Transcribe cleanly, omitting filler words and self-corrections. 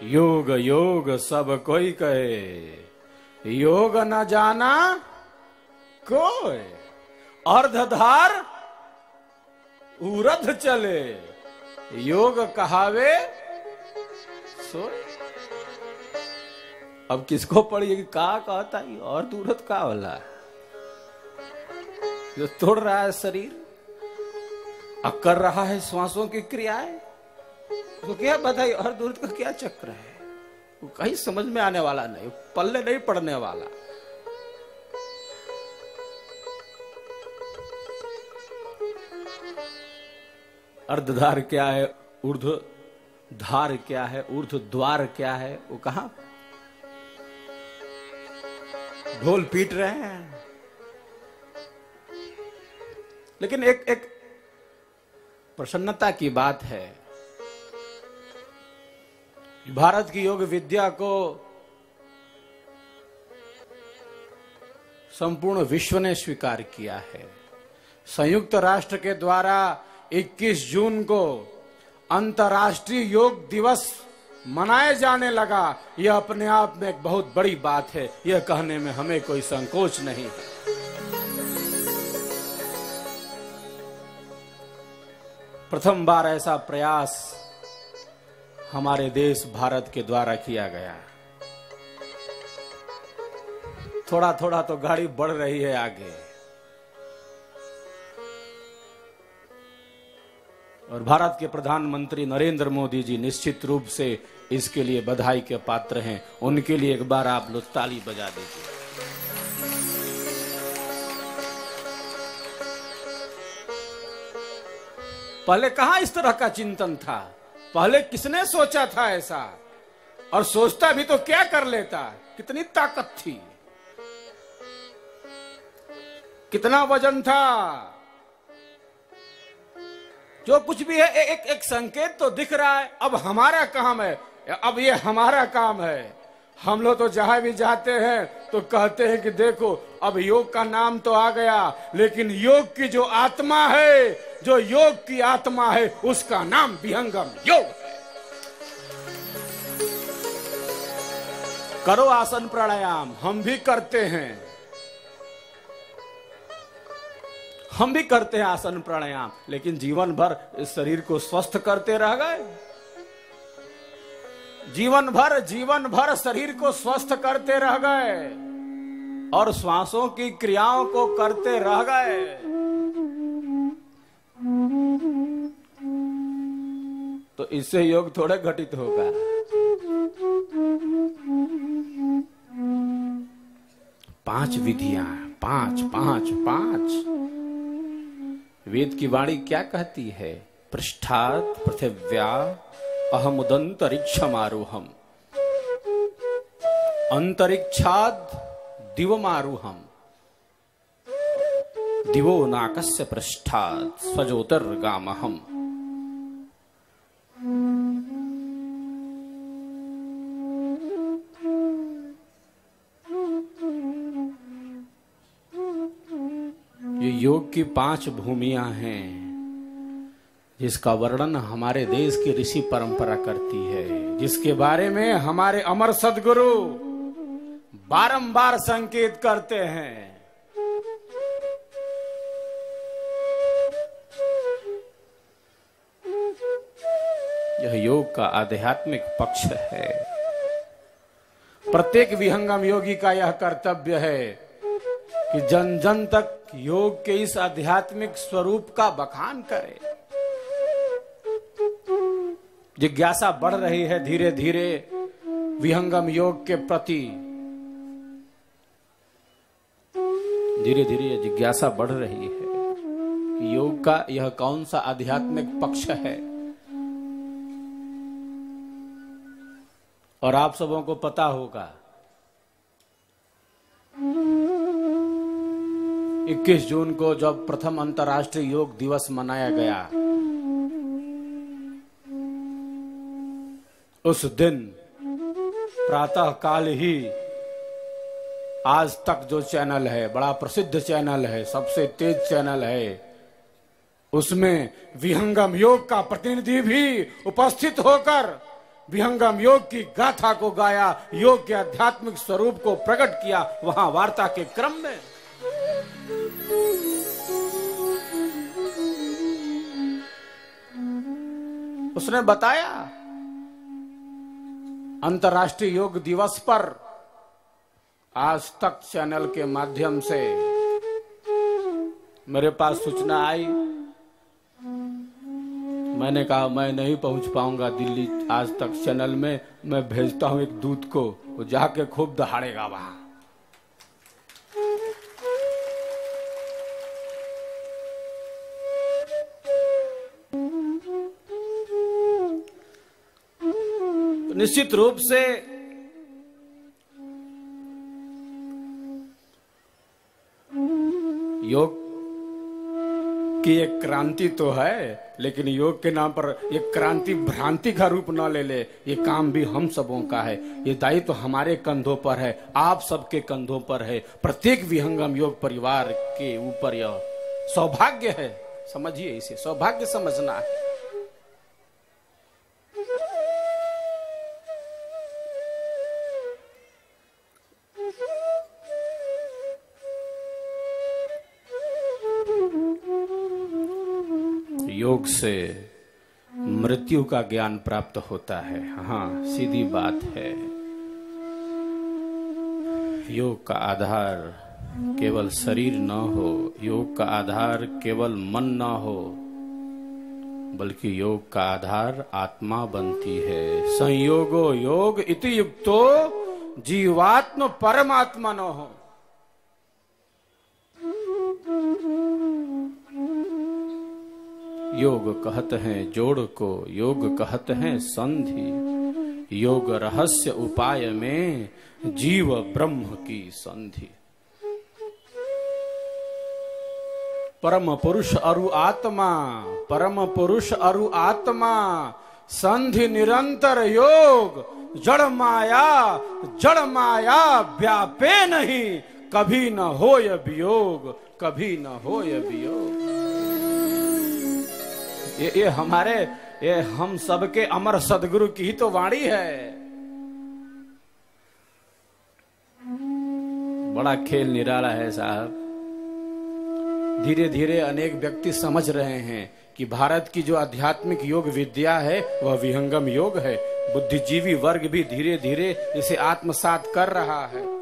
योग योग सब कोई कहे, योग न जाना कोई। अर्धधार उरध चले, योग कहावे सोए। अब किसको पढ़िए कि का कहता है और दूरत का वाला जो तोड़ रहा है शरीर, अब कर रहा है श्वासों की क्रियाएं, तो क्या बताइए और दूरत का क्या चक्र है? वो कहीं समझ में आने वाला नहीं, पल्ले नहीं पड़ने वाला। अर्धधार क्या है, ऊर्ध्व धार क्या है, ऊर्ध्व द्वार क्या है, वो कहां ढोल पीट रहे हैं। लेकिन एक प्रसन्नता की बात है, भारत की योग विद्या को संपूर्ण विश्व ने स्वीकार किया है। संयुक्त राष्ट्र के द्वारा 21 जून को अंतर्राष्ट्रीय योग दिवस मनाए जाने लगा। यह अपने आप में एक बहुत बड़ी बात है, यह कहने में हमें कोई संकोच नहीं है। प्रथम बार ऐसा प्रयास हमारे देश भारत के द्वारा किया गया। थोड़ा थोड़ा तो गाड़ी बढ़ रही है आगे, और भारत के प्रधानमंत्री नरेंद्र मोदी जी निश्चित रूप से इसके लिए बधाई के पात्र हैं। उनके लिए एक बार आप लोग ताली बजा दीजिए। पहले कहां इस तरह का चिंतन था, पहले किसने सोचा था ऐसा? और सोचता भी तो क्या कर लेता, कितनी ताकत थी, कितना वजन था। जो कुछ भी है एक संकेत तो दिख रहा है। अब हमारा काम है, अब ये हमारा काम है। हम लोग तो जहां भी जाते हैं तो कहते हैं कि देखो अब योग का नाम तो आ गया, लेकिन योग की जो आत्मा है, जो योग की आत्मा है, उसका नाम विहंगम योग है। करो आसन प्राणायाम, हम भी करते हैं, हम भी करते हैं आसन प्राणायाम, लेकिन जीवन भर इस शरीर को स्वस्थ करते रह गए। जीवन भर शरीर को स्वस्थ करते रह गए और श्वासों की क्रियाओं को करते रह गए। तो इससे योग थोड़े घटित होगा। पांच विधियां, पांच। वेद की वाणी क्या कहती है? पृष्ठात् पृथिव्या अहमुदंतरिक्षमारूहम्, अंतरिक्षात् दिवमारूहम्, दिवो नाकस्य पृष्ठात् स्वज्योतिर्गामहम्। ये योग की 5 भूमियां हैं जिसका वर्णन हमारे देश की ऋषि परंपरा करती है, जिसके बारे में हमारे अमर सद्गुरु बारंबार संकेत करते हैं। यह योग का आध्यात्मिक पक्ष है। प्रत्येक विहंगम योगी का यह कर्तव्य है कि जन जन तक योग के इस आध्यात्मिक स्वरूप का बखान करे। जिज्ञासा बढ़ रही है धीरे धीरे विहंगम योग के प्रति, धीरे धीरे जिज्ञासा बढ़ रही है कि योग का यह कौन सा आध्यात्मिक पक्ष है। और आप सबों को पता होगा 21 जून को जब प्रथम अंतर्राष्ट्रीय योग दिवस मनाया गया, उस दिन प्रातः काल ही आज तक जो चैनल है, बड़ा प्रसिद्ध चैनल है, सबसे तेज चैनल है, उसमें विहंगम योग का प्रतिनिधि भी उपस्थित होकर विहंगम योग की गाथा को गाया, योग के आध्यात्मिक स्वरूप को प्रकट किया वहां वार्ता के क्रम में। उसने बताया अंतर्राष्ट्रीय योग दिवस पर आज तक चैनल के माध्यम से मेरे पास सूचना आई। मैंने कहा मैं नहीं पहुंच पाऊंगा दिल्ली आज तक चैनल में, मैं भेजता हूं एक दूत को, वो जाके खूब दहाड़ेगा वहां। तो निश्चित रूप से योग की एक क्रांति तो है, लेकिन योग के नाम पर एक क्रांति भ्रांति का रूप न ले ले। ये काम भी हम सबों का है, ये दायित्व तो हमारे कंधों पर है, आप सबके कंधों पर है। प्रत्येक विहंगम योग परिवार के ऊपर यह सौभाग्य है, समझिए इसे, सौभाग्य समझना है। योग से मृत्यु का ज्ञान प्राप्त होता है। हाँ, सीधी बात है। योग का आधार केवल शरीर न हो, योग का आधार केवल मन न हो, बल्कि योग का आधार आत्मा बनती है। संयोगो योग इति युक्तो जीवात्म परमात्मा न हो। योग कहते हैं जोड़ को, योग कहते हैं संधि, योग रहस्य उपाय में जीव ब्रह्म की संधि। परम पुरुष अरु आत्मा, परम पुरुष अरु आत्मा, संधि निरंतर योग, जड़ माया व्यापे नहीं, कभी न होय वियोग, कभी न होय वियोग। ये हम सबके अमर सदगुरु की ही तो वाणी है। बड़ा खेल निराला है साहब। धीरे धीरे अनेक व्यक्ति समझ रहे हैं कि भारत की जो आध्यात्मिक योग विद्या है वह विहंगम योग है। बुद्धिजीवी वर्ग भी धीरे धीरे इसे आत्मसात कर रहा है।